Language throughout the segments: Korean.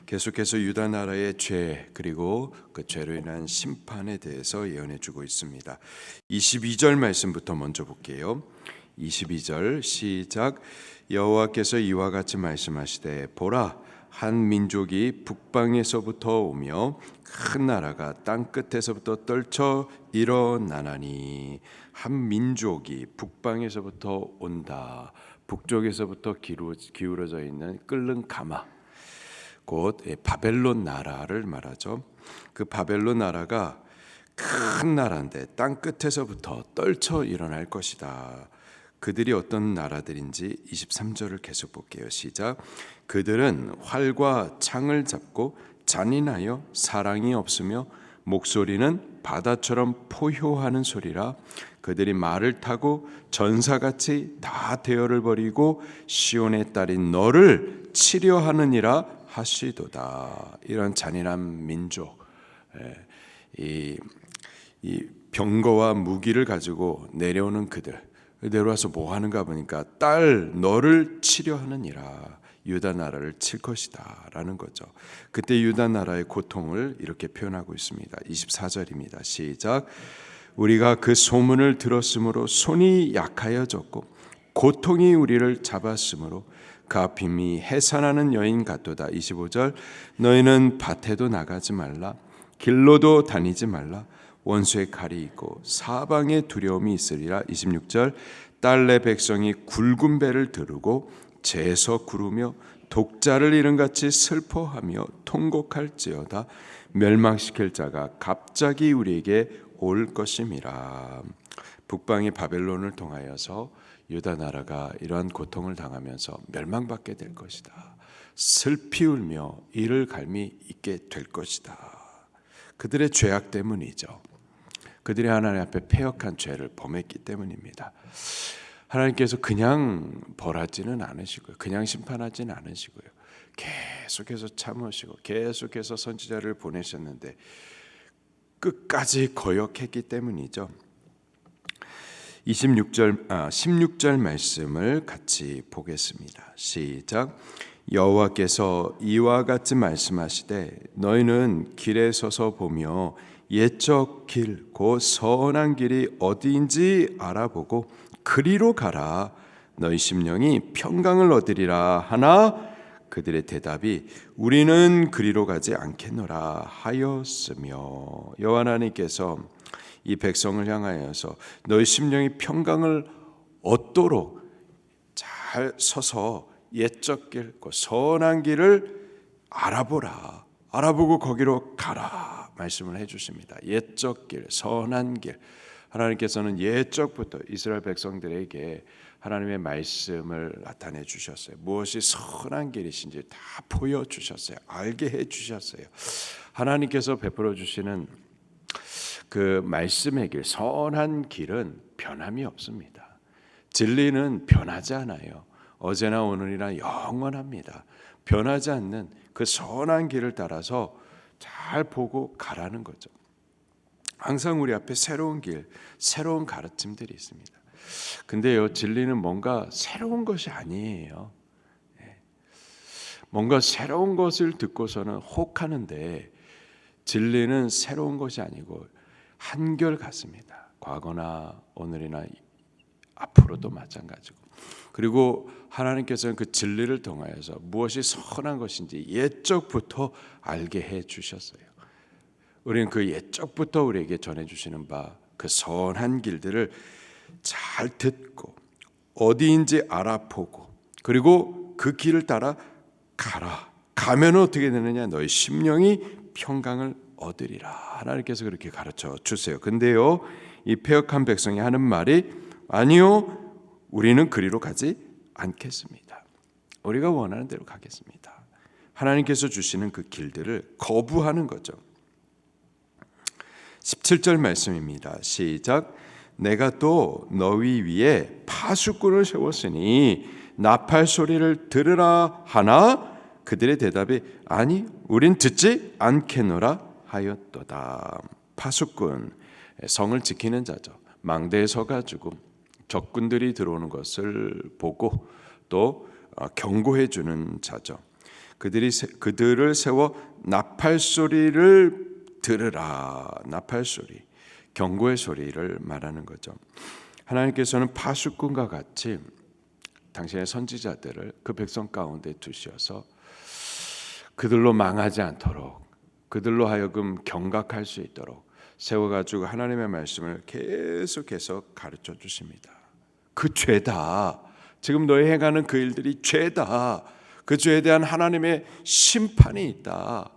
계속해서 유다 나라의 죄 그리고 그 죄로 인한 심판에 대해서 예언해 주고 있습니다. 22절 말씀부터 먼저 볼게요. 22절 시작. 여호와께서 이와 같이 말씀하시되 보라 한 민족이 북방에서부터 오며 큰 나라가 땅 끝에서부터 떨쳐 일어나나니. 한 민족이 북방에서부터 온다. 북쪽에서부터 기울어져 있는 끓는 가마, 곧 바벨론 나라를 말하죠. 그 바벨론 나라가 큰 나라인데 땅 끝에서부터 떨쳐 일어날 것이다. 그들이 어떤 나라들인지 23절을 계속 볼게요. 시작. 그들은 활과 창을 잡고 잔인하여 사랑이 없으며 목소리는 바다처럼 포효하는 소리라. 그들이 말을 타고 전사같이 다 대열을 벌이고 시온의 딸인 너를 치려 하느니라 하시도다. 이런 잔인한 민족, 이 병거와 무기를 가지고 내려오는 그들, 내려와서 뭐 하는가 보니까 딸 너를 치려 하느니라. 유다 나라를 칠 것이다 라는 거죠. 그때 유다 나라의 고통을 이렇게 표현하고 있습니다. 24절입니다. 시작. 우리가 그 소문을 들었으므로 손이 약하여졌고 고통이 우리를 잡았으므로 그 아픔이 해산하는 여인 같도다. 25절. 너희는 밭에도 나가지 말라, 길로도 다니지 말라. 원수의 칼이 있고 사방에 두려움이 있으리라. 26절. 딸 내 백성이 굵은 배를 두르고 재서 구르며 독자를 잃은 같이 슬퍼하며 통곡할지어다. 멸망시킬 자가 갑자기 우리에게 올 것임이라. 북방의 바벨론을 통하여서 유다 나라가 이러한 고통을 당하면서 멸망받게 될 것이다. 슬피 울며 이를 갈미 있게 될 것이다. 그들의 죄악 때문이죠. 그들이 하나님 앞에 패역한 죄를 범했기 때문입니다. 하나님께서 그냥 벌하지는 않으시고요, 그냥 심판하지는 않으시고요, 계속해서 참으시고 계속해서 선지자를 보내셨는데 끝까지 거역했기 때문이죠. 16절 말씀을 같이 보겠습니다. 시작. 여호와께서 이와 같이 말씀하시되 너희는 길에 서서 보며 옛적 길 곧 선한 길이 어디인지 알아보고 그리로 가라. 너희 심령이 평강을 얻으리라 하나 그들의 대답이 우리는 그리로 가지 않겠노라 하였으며. 여호와 하나님께서 이 백성을 향하여서 너희 심령이 평강을 얻도록 잘 서서 옛적 길, 선한 길을 알아보라. 알아보고 거기로 가라 말씀을 해주십니다. 옛적 길, 선한 길. 하나님께서는 옛적부터 이스라엘 백성들에게 하나님의 말씀을 나타내 주셨어요. 무엇이 선한 길이신지 다 보여주셨어요. 알게 해주셨어요. 하나님께서 베풀어 주시는 그 말씀의 길, 선한 길은 변함이 없습니다. 진리는 변하지 않아요. 어제나 오늘이나 영원합니다. 변하지 않는 그 선한 길을 따라서 잘 보고 가라는 거죠. 항상 우리 앞에 새로운 길, 새로운 가르침들이 있습니다. 근데요, 진리는 뭔가 새로운 것이 아니에요. 뭔가 새로운 것을 듣고서는 혹하는데 진리는 새로운 것이 아니고 한결같습니다. 과거나 오늘이나 앞으로도 마찬가지고. 그리고 하나님께서는 그 진리를 통하여서 무엇이 선한 것인지 옛적부터 알게 해 주셨어요. 우리는 그 옛적부터 우리에게 전해주시는 바 그 선한 길들을 잘 듣고 어디인지 알아보고 그리고 그 길을 따라 가라. 가면 어떻게 되느냐? 너희 심령이 평강을 얻으리라. 하나님께서 그렇게 가르쳐 주세요. 근데요, 이 패역한 백성이 하는 말이 아니요, 우리는 그리로 가지 않겠습니다. 우리가 원하는 대로 가겠습니다. 하나님께서 주시는 그 길들을 거부하는 거죠. 17절 말씀입니다. 시작. 내가 또 너희 위에 파수꾼을 세웠으니 나팔 소리를 들으라 하나 그들의 대답이 아니 우린 듣지 않겠노라 하였도다. 파수꾼, 성을 지키는 자죠. 망대에 서가지고 적군들이 들어오는 것을 보고 또 경고해 주는 자죠. 그들을 세워 나팔 소리를 들으라. 나팔 소리, 경고의 소리를 말하는 거죠. 하나님께서는 파수꾼과 같이 당신의 선지자들을 그 백성 가운데 두셔서 그들로 망하지 않도록, 그들로 하여금 경각할 수 있도록 세워가지고 하나님의 말씀을 계속해서 가르쳐 주십니다. 그 죄다, 지금 너희 행하는 그 일들이 죄다, 그 죄에 대한 하나님의 심판이 있다.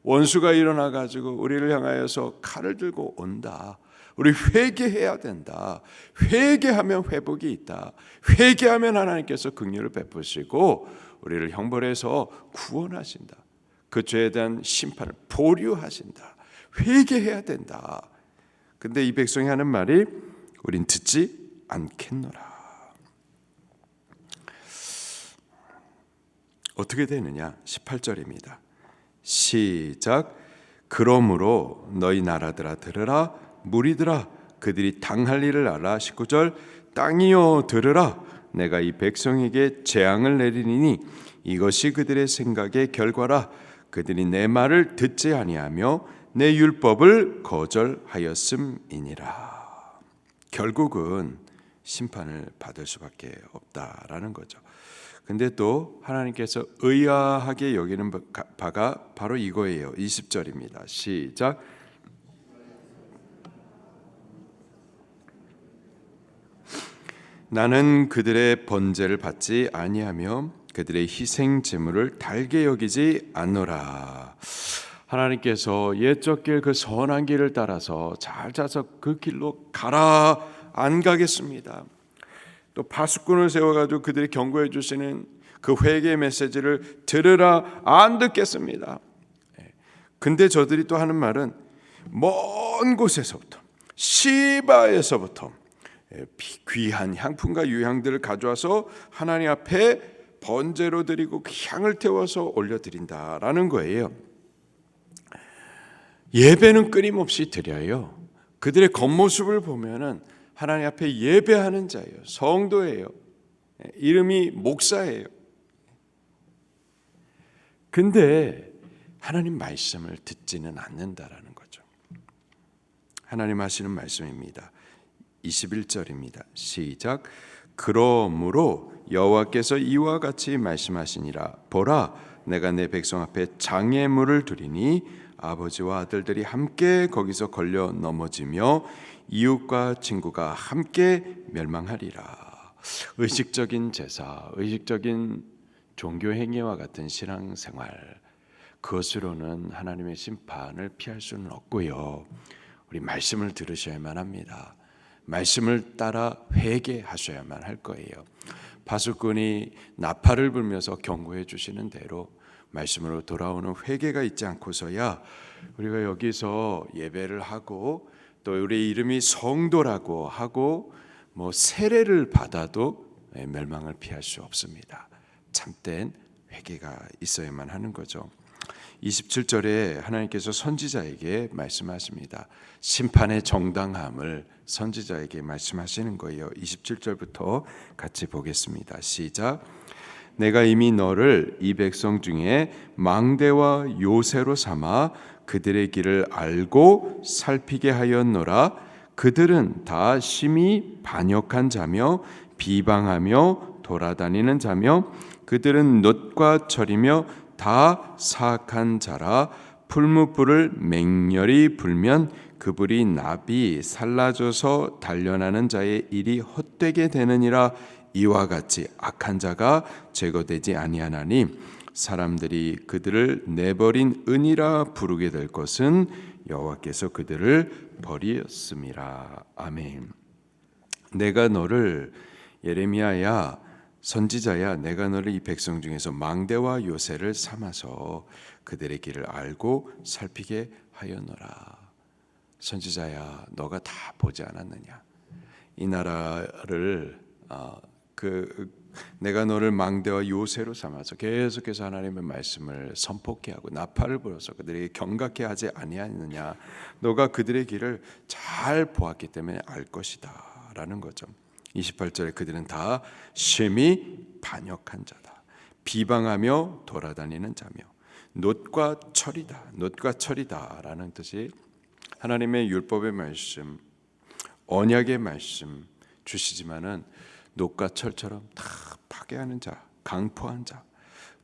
원수가 일어나가지고 우리를 향하여서 칼을 들고 온다. 우리 회개해야 된다. 회개하면 회복이 있다. 회개하면 하나님께서 긍휼을 베푸시고 우리를 형벌해서 구원하신다. 그 죄에 대한 심판을 보류하신다. 회개해야 된다. 근데 이 백성이 하는 말이 우린 듣지 않겠노라. 어떻게 되느냐? 18절입니다. 시작. 그러므로 너희 나라들아 들으라. 무리들아 그들이 당할 일을 알아. 19절. 땅이여 들으라. 내가 이 백성에게 재앙을 내리니 이것이 그들의 생각의 결과라. 그들이 내 말을 듣지 아니하며 내 율법을 거절하였음이니라. 결국은 심판을 받을 수밖에 없다라는 거죠. 근데 또 하나님께서 의아하게 여기는 바가 바로 이거예요. 20절입니다. 시작. 나는 그들의 번제를 받지 아니하며 그들의 희생 제물을 달게 여기지 않노라. 하나님께서 옛적 길 그 선한 길을 따라서 잘 짜서 그 길로 가라, 안 가겠습니다. 또 파수꾼을 세워가지고 그들이 경고해 주시는 그 회개 메시지를 들으라, 안 듣겠습니다. 근데 저들이 또 하는 말은 먼 곳에서부터, 시바에서부터 귀한 향품과 유향들을 가져와서 하나님 앞에 번제로 드리고 그 향을 태워서 올려드린다라는 거예요. 예배는 끊임없이 드려요. 그들의 겉모습을 보면은 하나님 앞에 예배하는 자예요. 성도예요. 이름이 목사예요. 근데 하나님 말씀을 듣지는 않는다라는 거죠. 하나님 하시는 말씀입니다. 21절입니다. 시작. 그러므로 여호와께서 이와 같이 말씀하시니라. 보라, 내가 내 백성 앞에 장애물을 두리니 아버지와 아들들이 함께 거기서 걸려 넘어지며 이웃과 친구가 함께 멸망하리라. 의식적인 제사, 의식적인 종교 행위와 같은 신앙생활, 그것으로는 하나님의 심판을 피할 수는 없고요. 우리 말씀을 들으셔야만 합니다. 말씀을 따라 회개하셔야만 할 거예요. 파수꾼이 나팔을 불면서 경고해 주시는 대로 말씀으로 돌아오는 회개가 있지 않고서야 우리가 여기서 예배를 하고 또 우리 이름이 성도라고 하고 뭐 세례를 받아도 멸망을 피할 수 없습니다. 참된 회개가 있어야만 하는 거죠. 27절에 하나님께서 선지자에게 말씀하십니다. 심판의 정당함을 선지자에게 말씀하시는 거예요. 27절부터 같이 보겠습니다. 시작. 내가 이미 너를 이 백성 중에 망대와 요새로 삼아 그들의 길을 알고 살피게 하였노라. 그들은 다 심히 반역한 자며 비방하며 돌아다니는 자며 그들은 놋과 철이며 다 사악한 자라. 풀무불을 맹렬히 불면 그 불이 나비 살라져서 단련하는 자의 일이 헛되게 되느니라. 이와 같이 악한 자가 제거되지 아니하나니 사람들이 그들을 내버린 은이라 부르게 될 것은 여호와께서 그들을 버리었음이라. 아멘. 내가 너를, 예레미야야 선지자야, 내가 너를 이 백성 중에서 망대와 요새를 삼아서 그들의 길을 알고 살피게 하였노라. 선지자야, 너가 다 보지 않았느냐? 이 나라를 내가 너를 망대와 요새로 삼아서 계속해서 하나님의 말씀을 선포케 하고 나팔을 불어서 그들에게 경각케 하지 아니하느냐? 너가 그들의 길을 잘 보았기 때문에 알 것이다 라는 거죠. 28절에 그들은 다 심히 반역한 자다. 비방하며 돌아다니는 자며 놋과 철이다라는 뜻이 하나님의 율법의 말씀, 언약의 말씀 주시지만은 놋과 철처럼 다 파괴하는 자, 강포한 자,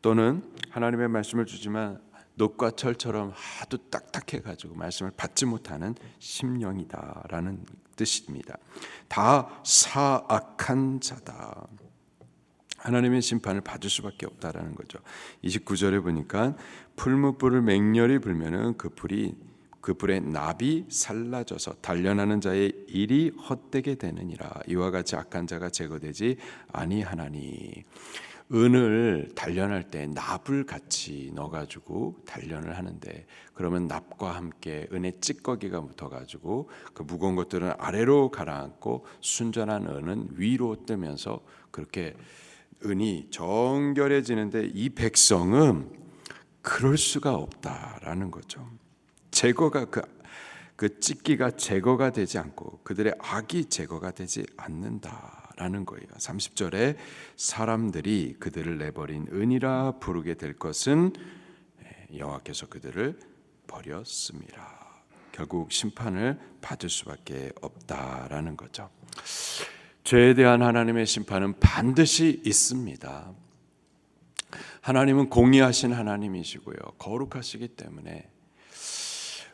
또는 하나님의 말씀을 주지만 놋과 철처럼 하도 딱딱해 가지고 말씀을 받지 못하는 심령이다라는 뜻입니다. 다 사악한 자다. 하나님의 심판을 받을 수밖에 없다라는 거죠. 29절에 보니까 풀무불을 맹렬히 불면은 그 불의 납이 살라져서 단련하는 자의 일이 헛되게 되느니라. 이와 같이 악한 자가 제거되지 아니하나니. 은을 단련할 때 납을 같이 넣어가지고 단련을 하는데, 그러면 납과 함께 은의 찌꺼기가 묻어가지고 그 무거운 것들은 아래로 가라앉고 순전한 은은 위로 뜨면서 그렇게 은이 정결해지는데, 이 백성은 그럴 수가 없다라는 거죠. 제거가 그 찢기가 제거가 되지 않고 그들의 악이 제거가 되지 않는다라는 거예요. 30절에 사람들이 그들을 내버린 은이라 부르게 될 것은 여호와께서 그들을 버렸습니다. 결국 심판을 받을 수밖에 없다라는 거죠. 죄에 대한 하나님의 심판은 반드시 있습니다. 하나님은 공의하신 하나님이시고요, 거룩하시기 때문에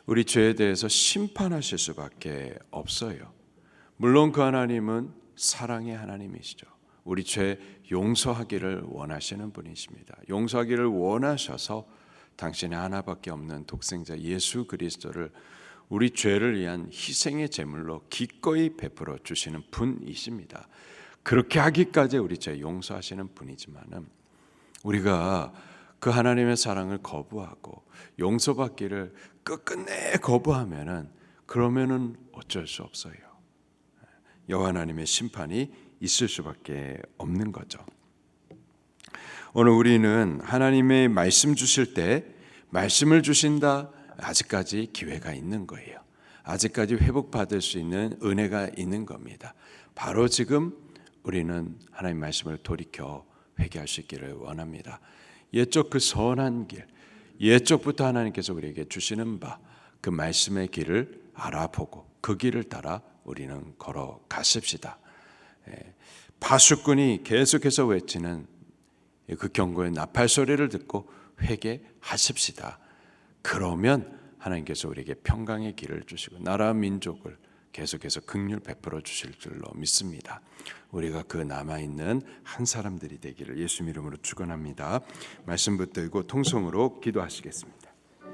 우리 죄에 대해서 심판하실 수밖에 없어요. 물론 그 하나님은 사랑의 하나님이시죠. 우리 죄 용서하기를 원하시는 분이십니다. 용서하기를 원하셔서 당신의 하나밖에 없는 독생자 예수 그리스도를 우리 죄를 위한 희생의 제물로 기꺼이 베풀어 주시는 분이십니다. 그렇게 하기까지 우리 죄 용서하시는 분이지만은 우리가 그 하나님의 사랑을 거부하고 용서받기를 끝끝내 거부하면은, 그러면은 어쩔 수 없어요. 여호와 하나님의 심판이 있을 수밖에 없는 거죠. 오늘 우리는 하나님의 말씀 주실 때 말씀을 주신다, 아직까지 기회가 있는 거예요. 아직까지 회복받을 수 있는 은혜가 있는 겁니다. 바로 지금 우리는 하나님 말씀을 돌이켜 회개할 수 있기를 원합니다. 옛적 그 선한 길, 옛적부터 하나님께서 우리에게 주시는 바, 그 말씀의 길을 알아보고 그 길을 따라 우리는 걸어가십시다. 파수꾼이 계속해서 외치는 그 경고의 나팔 소리를 듣고 회개하십시다. 그러면 하나님께서 우리에게 평강의 길을 주시고 나라 민족을 계속해서 긍휼 베풀어 주실 줄로 믿습니다. 우리가 그 남아있는 한 사람들이 되기를 예수 이름으로 축원합니다. 말씀 붙들고 통성으로 기도하시겠습니다.